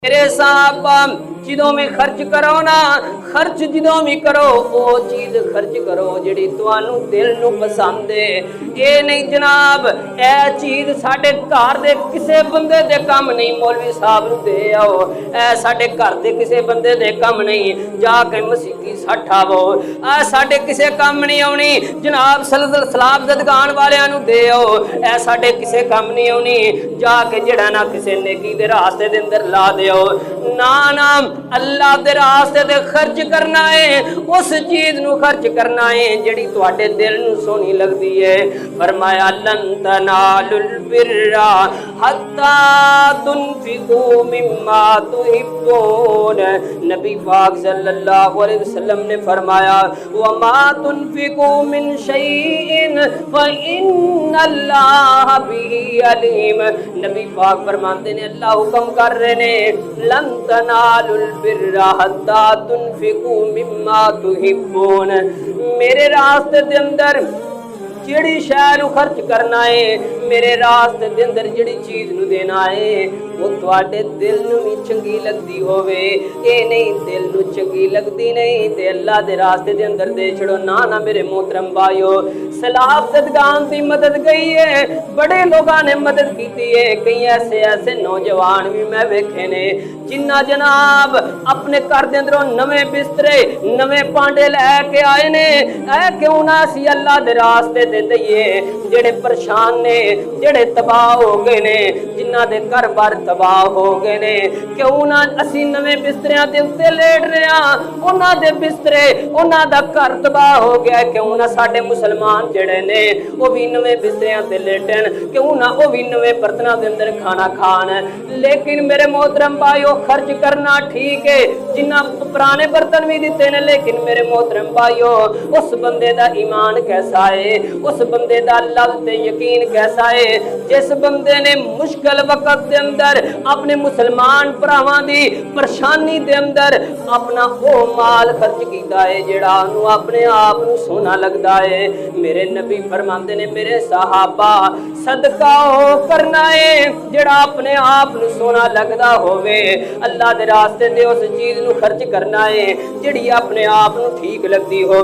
मेरे साहब जिदों में खर्च करो ना, खर्च जिदों भी करो वो चीज खर्च करो जिहड़ी तुहानू दिल नू पसंद है। ये नहीं जनाब ए चीज साडे घर दे किसे बंदे दे कम नहीं, मौलवी साहब नू दे आओ, ए साडे घर दे किसे बंदे दे कम नहीं, जाके मसीती सट आवो, ए साडे किसे कम नहीं आउणी जनाब सलाब ददगान वालियां नू दे आओ, ए साडे किसे कम नहीं आउणी, जाके जिहड़ा ना किसे नेकी दे रास्ते दे अंदर ला दे ना ना अल्लाह दे रास्ते ते खर्च करना है, उस चीज नू खर्च करना है जिहड़ी तुहाडे दिल नू सोहनी लगदी है। फरमाया लन तनालुल बिर्रा हत्ता तुनफिकू मिम्मा तुहिब्बून। नबी पाक सल्लल्लाहु अलैहि वसल्लम ने फरमाया वमा तुनफिकू मिन शैइन फइन्नल्लाह बिही अलीम। नबी पाक फरमाते ने अल्लाह हुक्म कर रहे ने लन तनालुल बिर्रा हत्ता तुनफिकू मिम्मा तुहिब्बून। मेरे रास्ते दे अंदर जिहड़ी शै नू खर्च करना है, मेरे रास्ते दे अंदर जिहड़ी चीज नू देना है वो तुहाडे दिल नू भी चंगी लगदी होवे। ये नहीं दिल नू चंगी लगदी नहीं ते अल्लाह दे रास्ते दे अंदर दे छड़ो ना ना। मेरे मोहतरम भाइयों सलाब ददगान की मदद गई है, बड़े लोगों ने मदद की है। कई ऐसे ऐसे नौजवान भी मैं वेखे ने जिन्ना जनाब अपने घर दे अंदरों नवे बिस्तरे नवे भांडे लैके आए ने। ऐ क्यों ना असी अल्लाह दे रास्ते दे दईए जेड़े परेशान ने, जेड़े तबाह हो गए ने, जिन्ना दे घर बार तबाह हो गए ने, क्यों ना असी नवे बिस्तरियां दे उत्ते लेट रहे हां, उन्हां दे बिस्तरे उन्हां दा घर तबाह हो गया। क्यों ना साडे मुसलमान जेड़े ने वो भी नवे बिस्तरियां ते लेटन, क्यों ना वो भी नवे बर्तनां दे अंदर खाना खान। लेकिन मेरे मोहतरम भाइयों खर्च करना ठीक है, जिन्ना पुराने बर्तन भी दिते ने, लेकिन मेरे मोहतरम भाइयों उस बंदे दा ईमान कैसा है, उस बंदे दा अल्लाह ते यकीन कैसा है जिस बंदे ने मुश्किल वक्त दे अंदर अपने मुसलमान भरावां दी परेशानी दे अंदर अपना वो माल खर्च कीता है जेड़ा उन्होंने अपने आप नू सोना लगदा है। मेरे नबी फरमाते ने मेरे सहाबा सदका हो करना है जेड़ा अपने आप नू सोना लगदा होवे। अल्लाह दे रास्ते ते उस चीज नू खर्च करना है जेड़ी अपने आप नू ठीक लगदी हो।